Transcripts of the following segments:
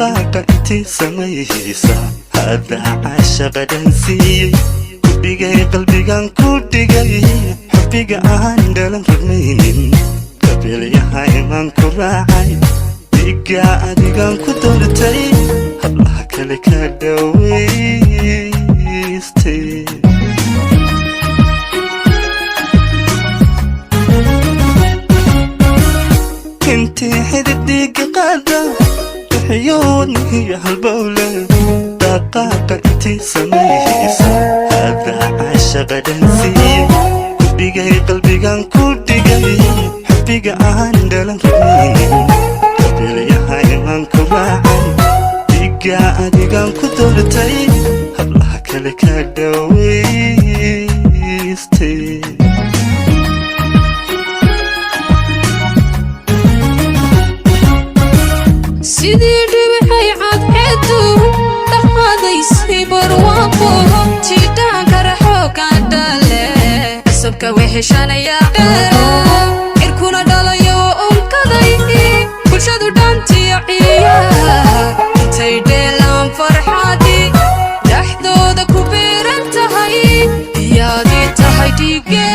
دقاق انتي سميسا هذا عاشق دنسي كوديغي قلبي كان كوديغي حبي كان دلن رمينين قبل يا هاي من كراعي ديقا ادي كان كدورتي الله كلك دويستي انتي حددي قادة عيوني هي هالبولة دقاقة انتي سميسة هذا عاشق دنسي كوديغي قلبي كان كوديغي حبي كان دلن رمينين قبل يا هاي من كراعي ديقا ادي كان كدورتي الله كلك دويستي سيدي ربحي عاد عدو دقاديسي برواقو جيدا كرحوك عدالي أسبك وحشانا يا إركونا داليو أمكادي بلشادو دانتي عيا انتي ديلان فرحاتي دحدو دا كوبير انتهي يادي تهي ديقي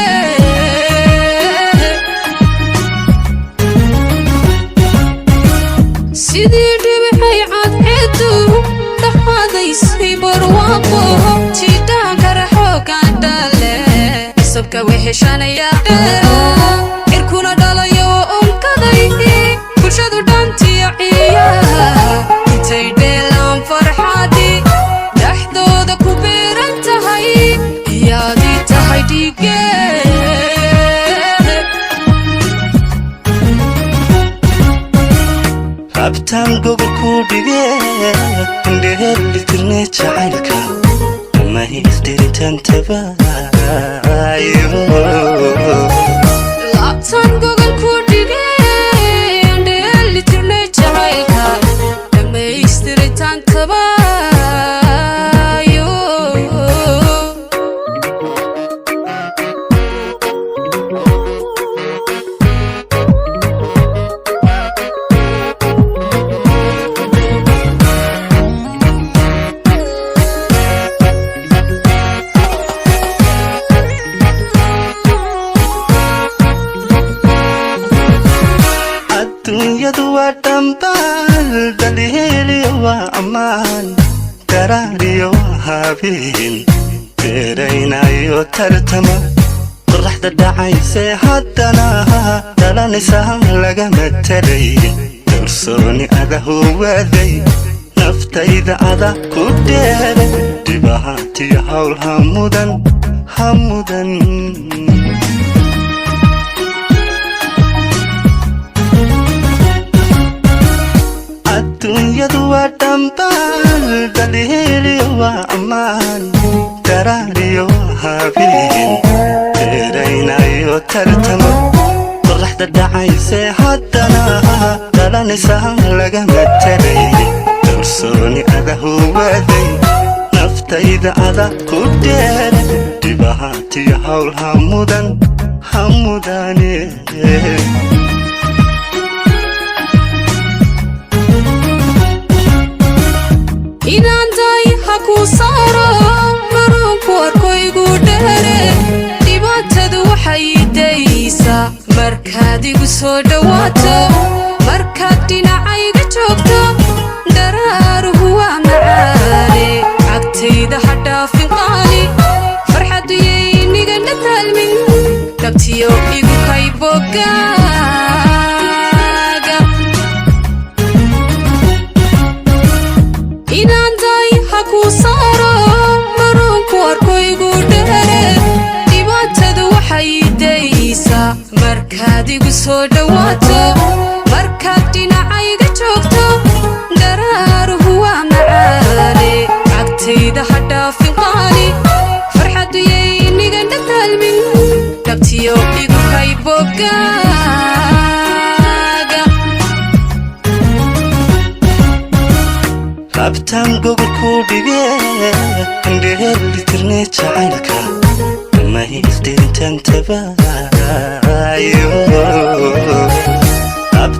سيدي ربحي عاد عدو دقاديسي برواقو جيدا كرحوك عدالي أسبك وحشانا يا إركونا داليو أمكادي بلشادو دانتي عيا انتي ديلان فرحاتي دحدو دا كوبير انتهي يادي تهي ديقي abtaan gobol ku dhigee indhehelli tirne jacaylka ma isdirintan tabaayo labtaan gobol ku dhigee indhehelli tirne jacaylka ma isdirintan tabaayo dunyadu waa dhambaal daliiliyo waa ammaan daraariyo waa habeen beeraynayo tartama qoraxda dhacaysee haddana dhalanaysa lagama talay kalsooni ada huwaaday naftayda ada ku dheere dhibaatiyo hawl hamudan dunyadu waa dhambaal daliiliyo waa ammaan daraariyo waa habeen beeraynayo tartama qoraxda dhacaysee haddana dhalanaysa lagama talay kalsooni ada huwaaday naftayda ada ku dheere dhibaatiyo hawl hamudane inaan daay ha kuu saaro marunku arkoygu dheere dhibaatadu waxay daysaa markaad igu soo dhawaato markaad dhinacayga joogto daraaruhu waa macaane cagtayda ha dhaafin qaali farxaddu yaynigana taalmin dhabtiyo igu kaybogaaga inaan daay ha kuu saaro marunku arkoygu dheere dhibaatadu waxay daysaa markaad igu soo dhawaato markaad dhinacayga joogto daraaruhu waa macaane cagtayda ha dhaafin qaali farxaddu yaynigana taalmin dhabtiyo igu kaybogaaga abtaan gobol ku dhigee indhehelli tirne jacaylka ma isdirintan tabaayo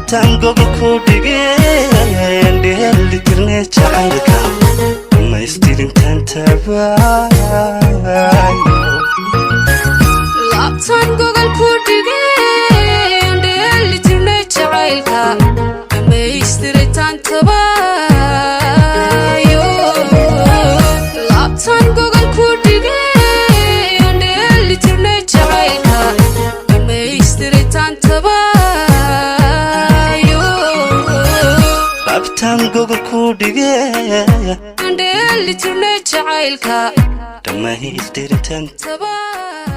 labtaan gogol ku dhigeen dheeli tirnee jacaylka dhammaystirintaan tabaayo labtaan gogol ku dhigeen dheeli tirnee jacaylka dhammaystirintaan tabaayo labtaan gogol ku dhigeen dheeli tirnee jacaylka dhammaystirintaan tabaayo labtaan gogol ku dhigeen dheeli tirnee jacaylka dhammaystirintaan tabaayo